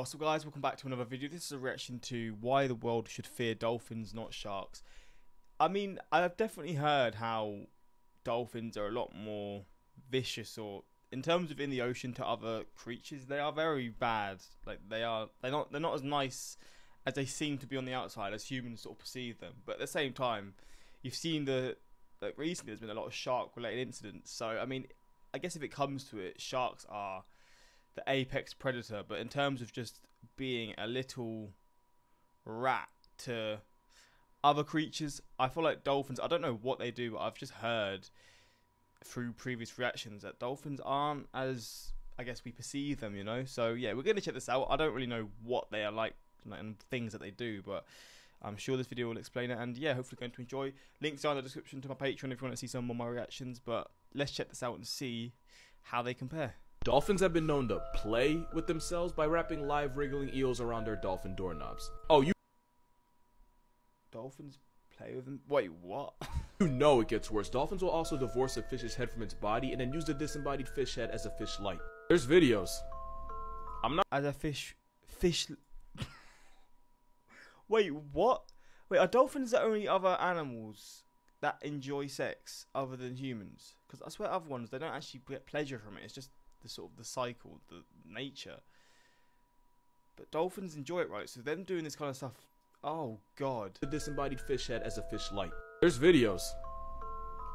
What's up guys, welcome back to another video. This is a reaction to why the world should fear dolphins, not sharks. I mean, I've definitely heard how dolphins are a lot more vicious, or in terms of in the ocean to other creatures, they are very bad. Like they're not as nice as they seem to be on the outside, as humans sort of perceive them. But at the same time, you've seen recently there's been a lot of shark related incidents. So I mean, I guess if it comes to it, sharks are the apex predator, but in terms of just being a little rat to other creatures, I feel like dolphins, I don't know what they do, but I've just heard through previous reactions that dolphins aren't as, I guess, we perceive them, you know. So yeah, we're going to check this out. I don't really know what they are like and things that they do, but I'm sure this video will explain it. And yeah, hopefully going to enjoy. Links are in the description to my Patreon if you want to see some more of my reactions, but let's check this out and see how they compare. Dolphins have been known to play with themselves by wrapping live wriggling eels around their dolphin doorknobs. Oh, Dolphins play with them? Wait, what? You know it gets worse. Dolphins will also divorce a fish's head from its body and then use the disembodied fish head as a fish light. There's videos. As a fish... Wait, what? Wait, are dolphins the only other animals that enjoy sex other than humans? Because I swear other ones, they don't actually get pleasure from it. It's just the sort of the cycle, the nature. But dolphins enjoy it, right? So them doing this kind of stuff, oh god. The disembodied fish head as a fish light. There's videos.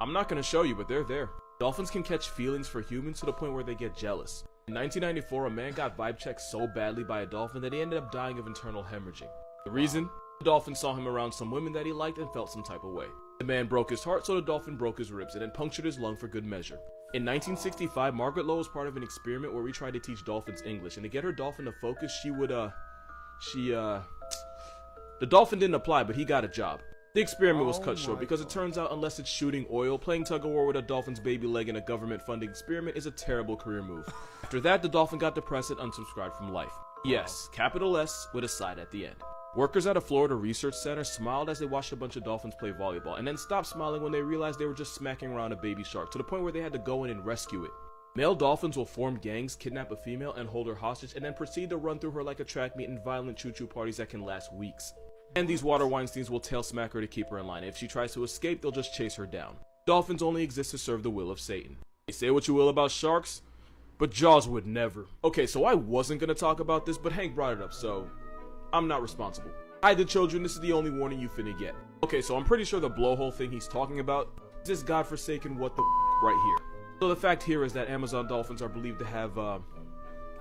I'm not gonna show you, but they're there. Dolphins can catch feelings for humans to the point where they get jealous. In 1994, a man got vibe checked so badly by a dolphin that he ended up dying of internal hemorrhaging. The reason? The dolphin saw him around some women that he liked and felt some type of way. The man broke his heart, so the dolphin broke his ribs and then punctured his lung for good measure. In 1965, Margaret Lowe was part of an experiment where we tried to teach dolphins English, and to get her dolphin to focus, the dolphin didn't apply, but he got a job. The experiment was cut short because it turns out unless it's shooting oil, playing tug-of-war with a dolphin's baby leg in a government-funded experiment is a terrible career move. After that, the dolphin got depressed and unsubscribed from life. Yes, capital S with a side at the end. Workers at a Florida research center smiled as they watched a bunch of dolphins play volleyball, and then stopped smiling when they realized they were just smacking around a baby shark, to the point where they had to go in and rescue it. Male dolphins will form gangs, kidnap a female, and hold her hostage, and then proceed to run through her like a track meet in violent choo-choo parties that can last weeks. And these water Weinsteins will tail smack her to keep her in line. If she tries to escape, they'll just chase her down. Dolphins only exist to serve the will of Satan. They say what you will about sharks, but Jaws would never. Okay, so I wasn't gonna talk about this, but Hank brought it up, so I'm not responsible. Hi, the children, this is the only warning you finna get. Okay, so I'm pretty sure the blowhole thing he's talking about is this godforsaken what the right here. So the fact here is that Amazon dolphins are believed to have, I'm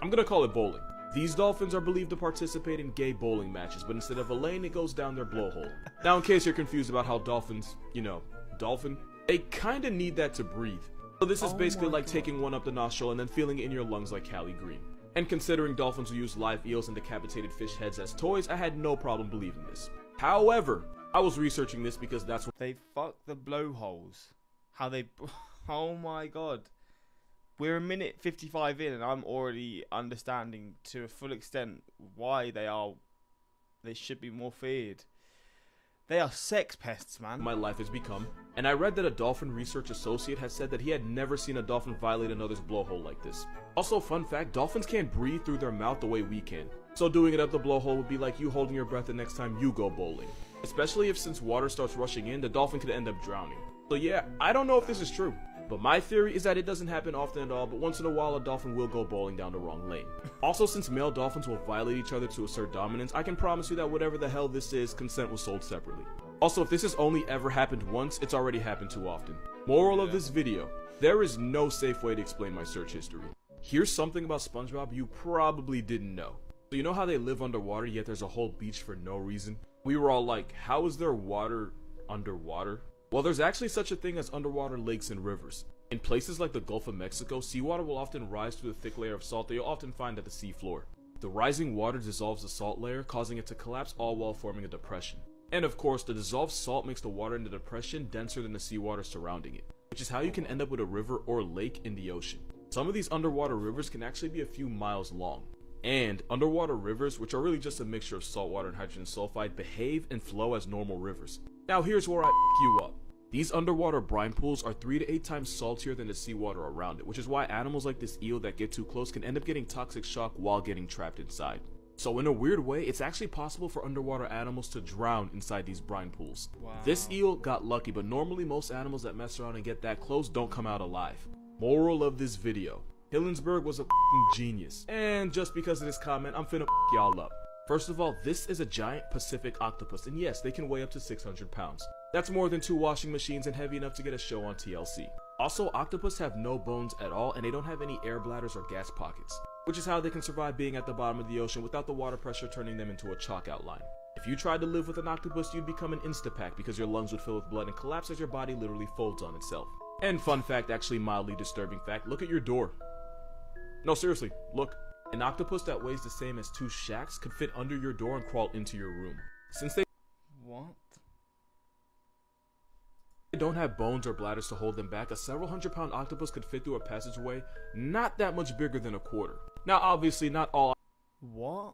gonna call it bowling. These dolphins are believed to participate in gay bowling matches, but instead of a lane, it goes down their blowhole. Now, in case you're confused about how dolphins, you know, dolphin, they kinda need that to breathe. So this is basically like taking one up the nostril and then feeling it in your lungs like Cali Green. And considering dolphins will use live eels and decapitated fish heads as toys, I had no problem believing this. However, I was researching this because that's what they fuck the blowholes. How they... Oh my god. We're a minute 55 in and I'm already understanding to a full extent why they should be more feared. They are sex pests, man. My life has become. And I read that a dolphin research associate had said that he had never seen a dolphin violate another's blowhole like this. Also, fun fact, dolphins can't breathe through their mouth the way we can. So doing it up the blowhole would be like you holding your breath the next time you go bowling. Especially if since water starts rushing in, the dolphin could end up drowning. So yeah, I don't know if this is true. But my theory is that it doesn't happen often at all, but once in a while a dolphin will go bowling down the wrong lane. Also, since male dolphins will violate each other to assert dominance, I can promise you that whatever the hell this is, consent was sold separately. Also, if this has only ever happened once, it's already happened too often. Moral of this video, there is no safe way to explain my search history. Here's something about SpongeBob you probably didn't know. So you know how they live underwater, yet there's a whole beach for no reason? We were all like, how is there water underwater? Well, there's actually such a thing as underwater lakes and rivers. In places like the Gulf of Mexico, seawater will often rise through the thick layer of salt that you'll often find at the seafloor. The rising water dissolves the salt layer, causing it to collapse, all while forming a depression. And of course, the dissolved salt makes the water in the depression denser than the seawater surrounding it, which is how you can end up with a river or lake in the ocean. Some of these underwater rivers can actually be a few miles long. And underwater rivers, which are really just a mixture of saltwater and hydrogen sulfide, behave and flow as normal rivers. Now here's where I f you up. These underwater brine pools are 3 to 8 times saltier than the seawater around it, which is why animals like this eel that get too close can end up getting toxic shock while getting trapped inside. So in a weird way, it's actually possible for underwater animals to drown inside these brine pools. Wow. This eel got lucky, but normally most animals that mess around and get that close don't come out alive. Moral of this video: Hillenberg was a genius. And just because of this comment, I'm finna y'all up. First of all, this is a giant Pacific octopus, and yes, they can weigh up to 600 pounds. That's more than 2 washing machines and heavy enough to get a show on TLC. Also, octopus have no bones at all, and they don't have any air bladders or gas pockets, which is how they can survive being at the bottom of the ocean without the water pressure turning them into a chalk outline. If you tried to live with an octopus, you'd become an Instapack because your lungs would fill with blood and collapse as your body literally folds on itself. And fun fact, actually mildly disturbing fact, look at your door. No, seriously, look. An octopus that weighs the same as 2 shacks could fit under your door and crawl into your room. Since they don't have bones or bladders to hold them back, a several hundred-pound octopus could fit through a passageway not that much bigger than a quarter. Now, obviously, not all What?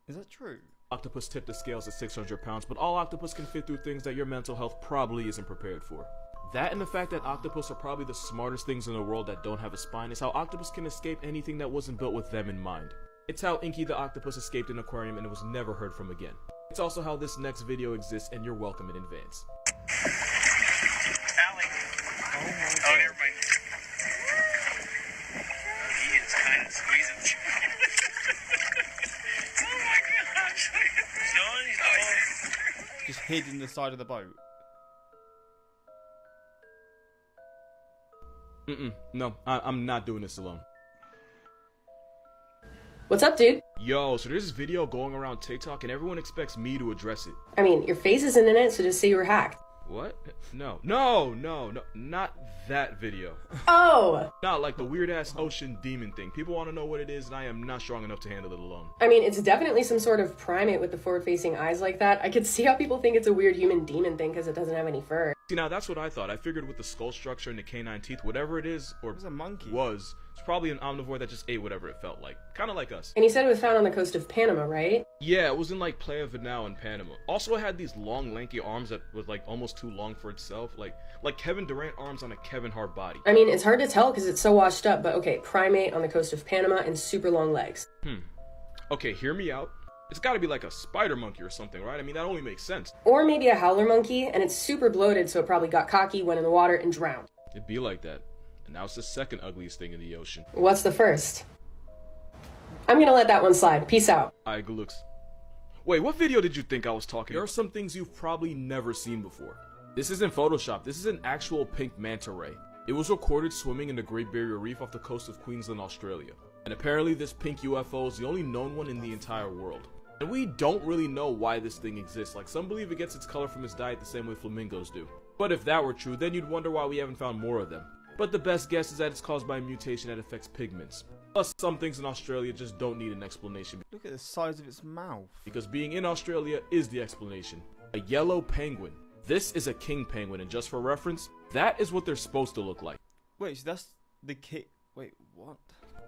Is that true? octopus tip the scales at 600 pounds, but all octopus can fit through things that your mental health probably isn't prepared for. That and the fact that octopus are probably the smartest things in the world that don't have a spine is how octopus can escape anything that wasn't built with them in mind. It's how Inky the octopus escaped an aquarium and it was never heard from again. It's also how this next video exists, and you're welcome in advance. Allie. Oh, never mind. He is kind of squeezing. Oh my gosh. No, Just hid in the side of the boat. No, I'm not doing this alone. What's up, dude? Yo, so there's this video going around TikTok and everyone expects me to address it. I mean, your face isn't in it, so just say you were hacked. What? No, not that video. Oh! Not like the weird-ass ocean demon thing. People want to know what it is, and I am not strong enough to handle it alone. I mean, it's definitely some sort of primate with the forward-facing eyes like that. I could see how people think it's a weird human demon thing because it doesn't have any fur. See, now that's what I thought. I figured with the skull structure and the canine teeth, whatever it is, or It's a monkey. it's probably an omnivore that just ate whatever it felt like. Kind of like us. And he said it was found on the coast of Panama, right? Yeah, it was in like Playa Vinal in Panama. Also, it had these long, lanky arms that was like almost too long for itself. Like Kevin Durant arms on a Kevin Hart body. I mean, it's hard to tell because it's so washed up, but okay, primate on the coast of Panama and super long legs. Okay, hear me out. It's gotta be like a spider monkey or something, right? I mean, that only makes sense. Or maybe a howler monkey, and it's super bloated, so it probably got cocky, went in the water, and drowned. It'd be like that. And now it's the second ugliest thing in the ocean. What's the first? I'm gonna let that one slide. Peace out. Aight, good looks. Wait, what video did you think I was talking about? There are some things you've probably never seen before. This isn't Photoshop. This is an actual pink manta ray. It was recorded swimming in the Great Barrier Reef off the coast of Queensland, Australia. And apparently this pink UFO is the only known one in the entire world. And we don't really know why this thing exists. Like, some believe it gets its color from its diet the same way flamingos do. But if that were true, then you'd wonder why we haven't found more of them. But the best guess is that it's caused by a mutation that affects pigments. Plus, some things in Australia just don't need an explanation. Look at the size of its mouth. Because being in Australia is the explanation. A yellow penguin. This is a king penguin, and just for reference, that is what they're supposed to look like. Wait, so that's the kid. Wait, what?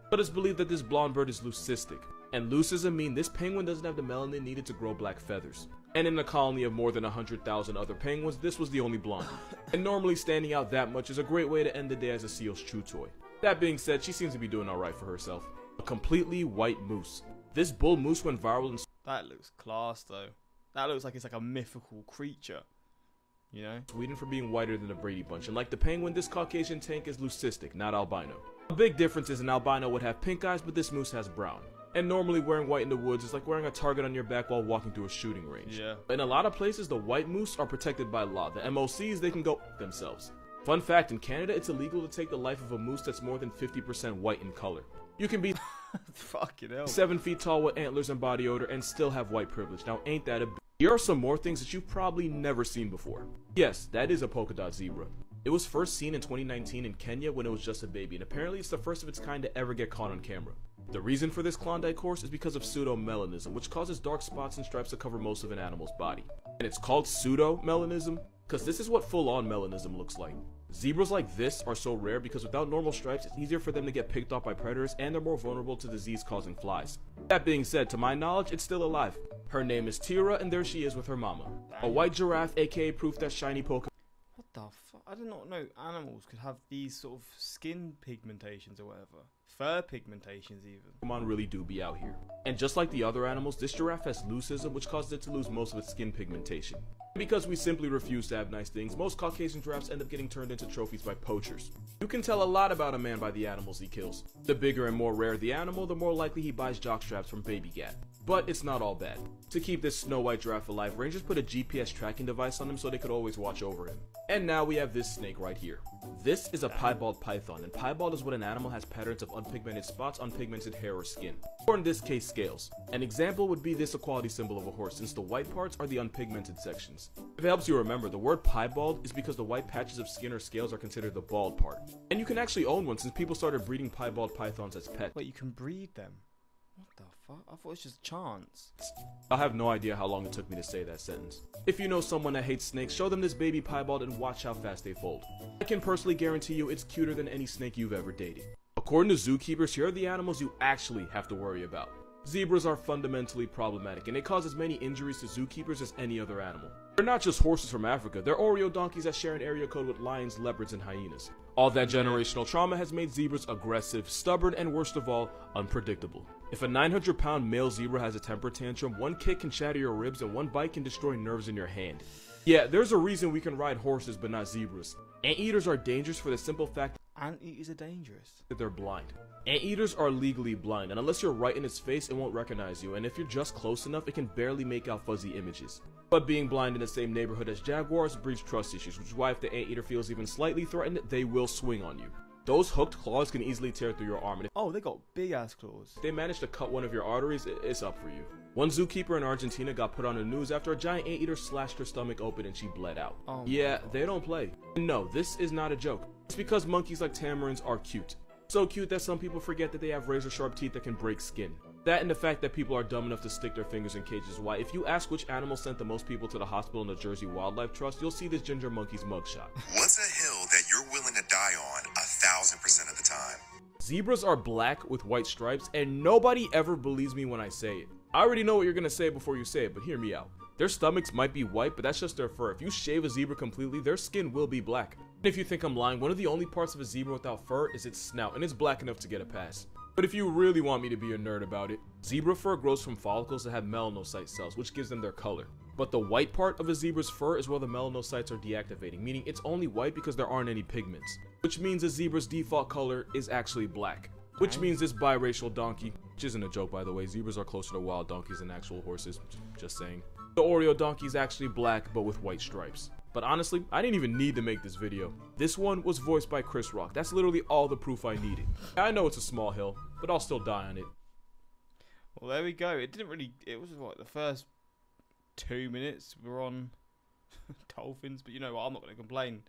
But it's believed that this blonde bird is leucistic. And leucism means this penguin doesn't have the melanin needed to grow black feathers. And in a colony of more than 100,000 other penguins, this was the only blonde. And normally standing out that much is a great way to end the day as a seal's chew toy. That being said, she seems to be doing alright for herself. A completely white moose. This bull moose went viral in That looks class, though. That looks like it's like a mythical creature. You know? Sweden for being whiter than the Brady Bunch. And like the penguin, this Caucasian tank is leucistic, not albino. A big difference is an albino would have pink eyes, but this moose has brown. And normally wearing white in the woods is like wearing a target on your back while walking through a shooting range. Yeah. In a lot of places, the white moose are protected by law. The MOCs, they can go themselves. Fun fact, in Canada, it's illegal to take the life of a moose that's more than 50% white in color. You can be Fucking hell. 7 feet tall with antlers and body odor and still have white privilege. Now, ain't that a Here are some more things that you've probably never seen before. Yes, that is a polka dot zebra. It was first seen in 2019 in Kenya when it was just a baby, and apparently it's the first of its kind to ever get caught on camera. The reason for this Klondike horse is because of pseudomelanism, which causes dark spots and stripes to cover most of an animal's body. And it's called pseudomelanism because this is what full-on melanism looks like. Zebras like this are so rare because without normal stripes, it's easier for them to get picked off by predators and they're more vulnerable to disease-causing flies. That being said, to my knowledge, it's still alive. Her name is Tira, and there she is with her mama. A white giraffe, aka proof that shiny polka. What the fuck? I did not know animals could have these sort of skin pigmentations or whatever. Fur pigmentations even. Pokemon really do be out here. And just like the other animals, this giraffe has leucism, which causes it to lose most of its skin pigmentation. Because we simply refuse to have nice things, most Caucasian giraffes end up getting turned into trophies by poachers. You can tell a lot about a man by the animals he kills. The bigger and more rare the animal, the more likely he buys jockstraps from Baby Gat. But it's not all bad. To keep this Snow White giraffe alive, rangers put a GPS tracking device on him so they could always watch over him. And now we have this snake right here. This is a piebald python, and piebald is when an animal has patterns of unpigmented spots on pigmented hair or skin, or in this case scales. An example would be this equality symbol of a horse, since the white parts are the unpigmented sections. If it helps you remember, the word piebald is because the white patches of skin or scales are considered the bald part. And you can actually own one since people started breeding piebald pythons as pets. Wait, you can breed them? What the fuck? I thought it was just chance. I have no idea how long it took me to say that sentence. If you know someone that hates snakes, show them this baby piebald and watch how fast they fold. I can personally guarantee you it's cuter than any snake you've ever dated. According to zookeepers, here are the animals you actually have to worry about. Zebras are fundamentally problematic, and they cause as many injuries to zookeepers as any other animal. They're not just horses from Africa, they're Oreo donkeys that share an area code with lions, leopards, and hyenas. All that generational trauma has made zebras aggressive, stubborn, and worst of all, unpredictable. If a 900-pound male zebra has a temper tantrum, one kick can shatter your ribs and one bite can destroy nerves in your hand. Yeah, there's a reason we can ride horses but not zebras. Anteaters are dangerous for the simple fact Anteaters are dangerous. that they're blind. Anteaters are legally blind, and unless you're right in its face, it won't recognize you, and if you're just close enough, it can barely make out fuzzy images. But being blind in the same neighborhood as jaguars breeds trust issues, which is why if the anteater feels even slightly threatened, they will swing on you. Those hooked claws can easily tear through your arm, and Oh, they got big ass claws. if they manage to cut one of your arteries, it's up for you. One zookeeper in Argentina got put on the news after a giant anteater slashed her stomach open and she bled out. Oh my Yeah, God. they don't play. No, this is not a joke. It's because monkeys like tamarins are cute. So cute that some people forget that they have razor sharp teeth that can break skin. That and the fact that people are dumb enough to stick their fingers in cages is why if you ask which animal sent the most people to the hospital in the Jersey Wildlife Trust, you'll see this ginger monkey's mugshot. What's a hill that you're willing to die on 1,000% of the time? Zebras are black with white stripes, and nobody ever believes me when I say it. I already know what you're gonna say before you say it, but hear me out. Their stomachs might be white, but that's just their fur. If you shave a zebra completely, their skin will be black. And if you think I'm lying, one of the only parts of a zebra without fur is its snout, and it's black enough to get a pass. But if you really want me to be a nerd about it, zebra fur grows from follicles that have melanocyte cells, which gives them their color. But the white part of a zebra's fur is where the melanocytes are deactivating, meaning it's only white because there aren't any pigments. Which means a zebra's default color is actually black. Which means this biracial donkey, which isn't a joke by the way, zebras are closer to wild donkeys than actual horses, just saying. The Oreo donkey is actually black but with white stripes. But honestly, I didn't even need to make this video. This one was voiced by Chris Rock. That's literally all the proof I needed. I know it's a small hill, but I'll still die on it. Well, there we go. It didn't really. It was what the first 2 minutes were on Dolphins, but you know what? I'm not going to complain.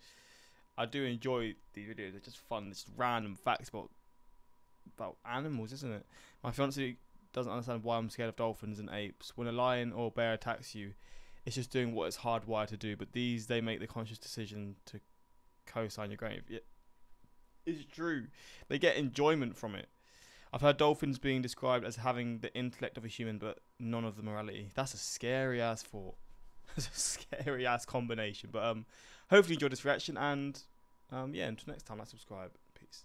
I do enjoy these videos. They're just fun. It's random facts about animals, isn't it? My fiance doesn't understand why I'm scared of dolphins and apes. When a lion or bear attacks you, it's just doing what it's hardwired to do. But these, they make the conscious decision to co-sign your grave. Yeah, it's true. They get enjoyment from it. I've heard dolphins being described as having the intellect of a human, but none of the morality. That's a scary ass thought. That's a scary ass combination. But hopefully you enjoyed this reaction, and yeah, until next time, subscribe.